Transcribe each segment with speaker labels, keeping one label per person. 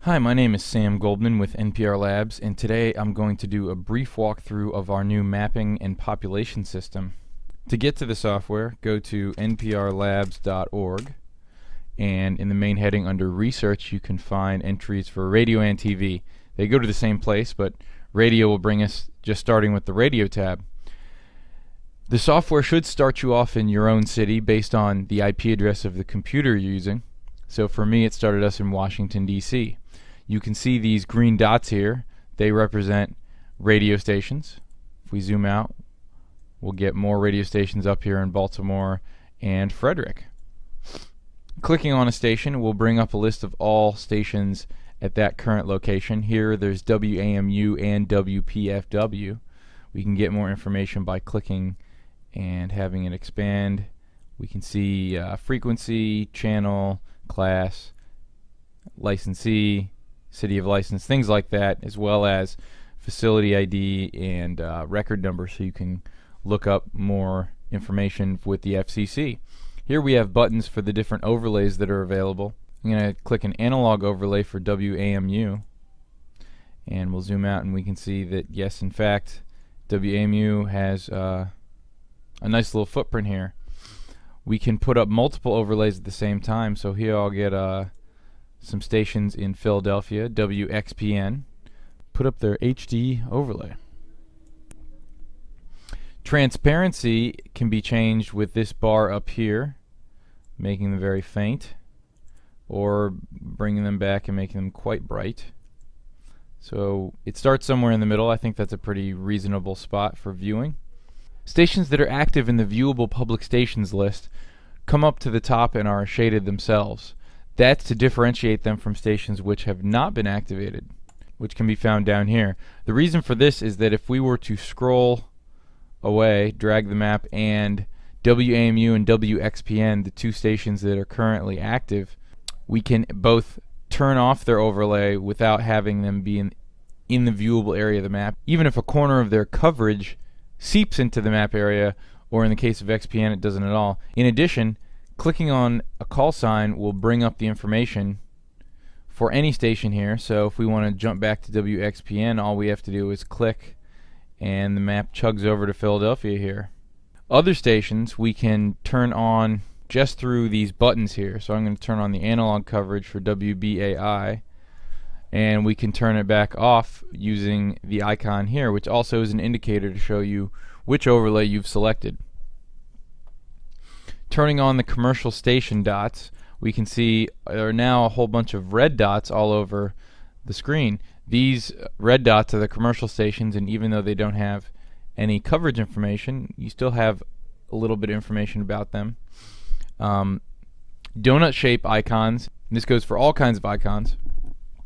Speaker 1: Hi, my name is Sam Goldman with NPR Labs, and today I'm going to do a brief walkthrough of our new mapping and population system. To get to the software, go to nprlabs.org, and in the main heading under Research, you can find entries for radio and TV. They go to the same place, but radio will bring us just starting with the radio tab. The software should start you off in your own city based on the IP address of the computer you're using. So for me, it started us in Washington, D.C. You can see these green dots here. They represent radio stations. If we zoom out, we'll get more radio stations up here in Baltimore and Frederick. Clicking on a station will bring up a list of all stations at that current location. Here there's WAMU and WPFW. We can get more information by clicking and having it expand. We can see frequency, channel, class, licensee, city of license, things like that, as well as facility ID and record number, so you can look up more information with the FCC. Here we have buttons for the different overlays that are available. I'm going to click an analog overlay for WAMU, and we'll zoom out and we can see that, yes, in fact, WAMU has a nice little footprint here. We can put up multiple overlays at the same time, so here I'll get some stations in Philadelphia, WXPN, put up their HD overlay. Transparency can be changed with this bar up here, making them very faint, or bringing them back and making them quite bright. So it starts somewhere in the middle. I think that's a pretty reasonable spot for viewing. Stations that are active in the viewable public stations list come up to the top and are shaded themselves. That's to differentiate them from stations which have not been activated, which can be found down here. The reason for this is that if we were to scroll away, drag the map, and WAMU and WXPN, the two stations that are currently active, we can both turn off their overlay without having them be in the viewable area of the map, even if a corner of their coverage seeps into the map area, or in the case of XPN it doesn't at all. In addition, clicking on a call sign will bring up the information for any station here. So if we want to jump back to WXPN, all we have to do is click and the map chugs over to Philadelphia here. Other stations we can turn on just through these buttons here. So I'm going to turn on the analog coverage for WBAI, and we can turn it back off using the icon here, which also is an indicator to show you which overlay you've selected. Turning on the commercial station dots, we can see there are now a whole bunch of red dots all over the screen. These red dots are the commercial stations, and even though they don't have any coverage information, you still have a little bit of information about them. Donut shape icons, and this goes for all kinds of icons,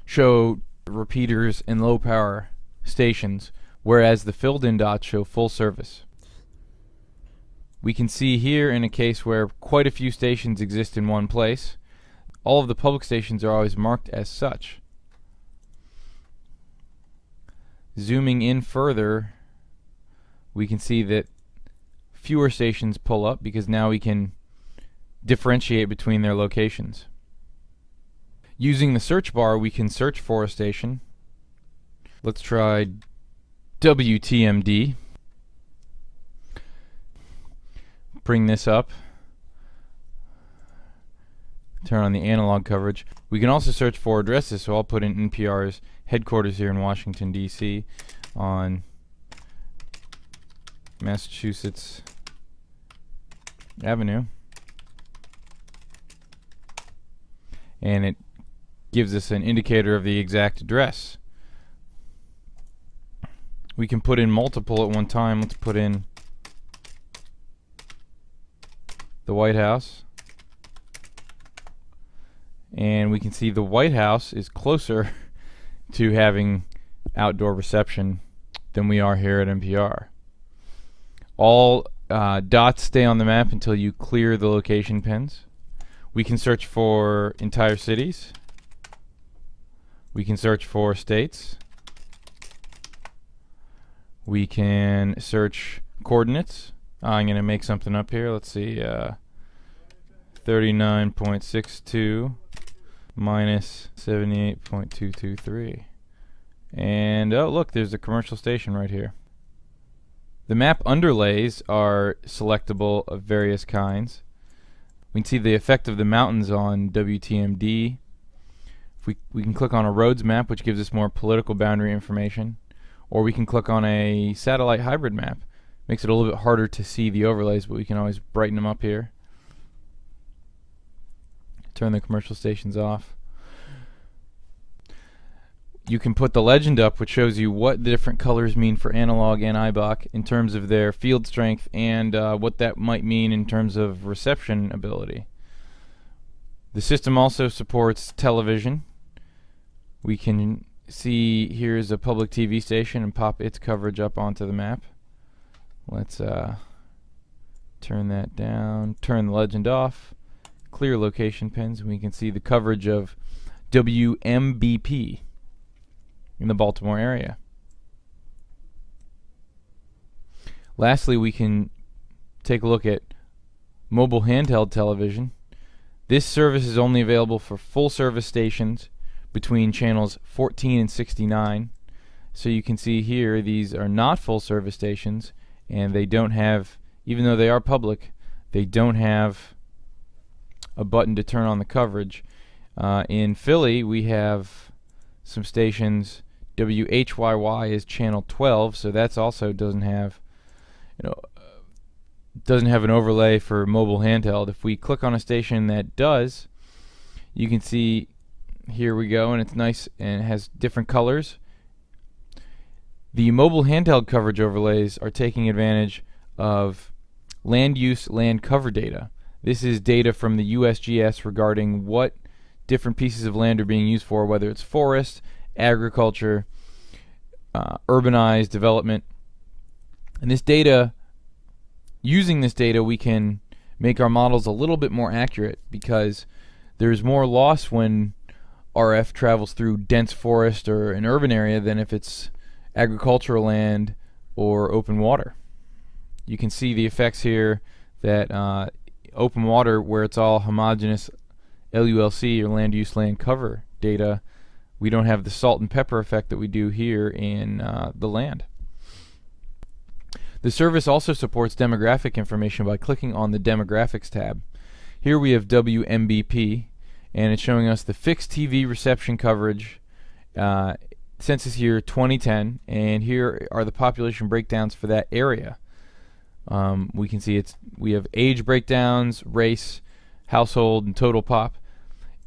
Speaker 1: show repeaters and low power stations, whereas the filled in dots show full service. We can see here in a case where quite a few stations exist in one place, all of the public stations are always marked as such. Zooming in further, we can see that fewer stations pull up because now we can differentiate between their locations. Using the search bar, we can search for a station. Let's try WTMD. Bring this up, turn on the analog coverage. We can also search for addresses, so I'll put in NPR's headquarters here in Washington, D.C. on Massachusetts Avenue, and it gives us an indicator of the exact address. We can put in multiple at one time. Let's put in the White House, and we can see the White House is closer to having outdoor reception than we are here at NPR. All dots stay on the map until you clear the location pins. We can search for entire cities. We can search for states. We can search coordinates. I'm going to make something up here. Let's see. 39.62 minus 78.223. And oh look, there's a commercial station right here. The map underlays are selectable of various kinds. We can see the effect of the mountains on WTMD. We can click on a roads map, which gives us more political boundary information, or we can click on a satellite hybrid map. Makes it a little bit harder to see the overlays, but we can always brighten them up here. Turn the commercial stations off. You can put the legend up, which shows you what the different colors mean for analog and IBOC in terms of their field strength and what that might mean in terms of reception ability. The system also supports television. We can see here's a public TV station and pop its coverage up onto the map. Let's turn that down, turn the legend off, clear location pins, and we can see the coverage of WMBP in the Baltimore area. Lastly, we can take a look at mobile handheld television. This service is only available for full service stations between channels 14 and 69. So you can see here these are not full service stations, and they don't have, even though they are public, they don't have a button to turn on the coverage. In Philly, we have some stations. WHYY is channel 12, so that's also doesn't have, doesn't have an overlay for mobile handheld. If we click on a station that does, you can see here we go, and it's nice and it has different colors. The mobile handheld coverage overlays are taking advantage of land use, land cover data. This is data from the USGS regarding what different pieces of land are being used for, whether it's forest, agriculture, urbanized development. And this data, using this data, we can make our models a little bit more accurate because there's more loss when RF travels through dense forest or an urban area than if it's agricultural land or open water. You can see the effects here that open water, where it's all homogeneous LULC or land use land cover data, we don't have the salt and pepper effect that we do here in the land. The service also supports demographic information by clicking on the demographics tab. Here we have WMBP, and it's showing us the fixed TV reception coverage census year 2010, and here are the population breakdowns for that area. We can see we have age breakdowns, race, household, and total pop.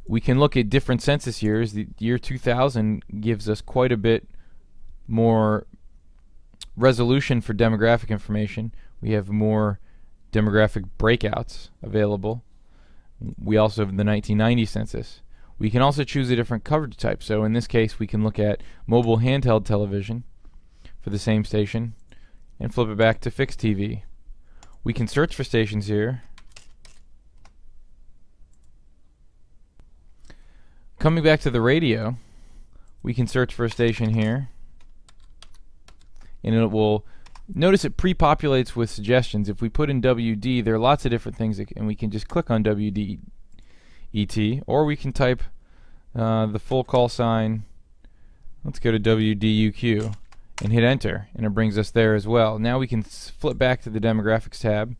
Speaker 1: We can look at different census years. The year 2000 gives us quite a bit more resolution for demographic information. We have more demographic breakouts available. We also have the 1990 census. We can also choose a different coverage type. So in this case, we can look at mobile handheld television for the same station and flip it back to fixed TV. We can search for stations here. Coming back to the radio, we can search for a station here, and it will notice it pre-populates with suggestions. If we put in WD, there are lots of different things, and we can just click on WDET, or we can type the full call sign. Let's go to WDUQ and hit enter, and it brings us there as well. Now we can flip back to the demographics tab,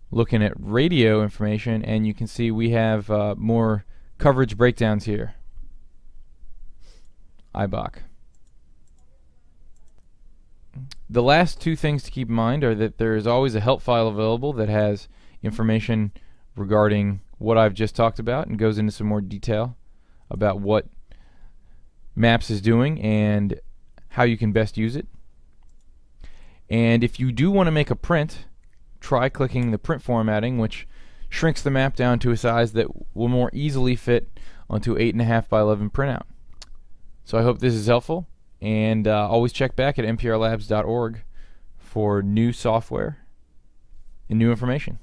Speaker 1: looking at radio information, and you can see we have more coverage breakdowns here. IBOC. The last two things to keep in mind are that there is always a help file available that has information regarding what I've just talked about and goes into some more detail about what Maps is doing and how you can best use it. And if you do want to make a print, try clicking the print formatting, which shrinks the map down to a size that will more easily fit onto 8.5 by 11 printout. So I hope this is helpful, and always check back at nprlabs.org for new software and new information.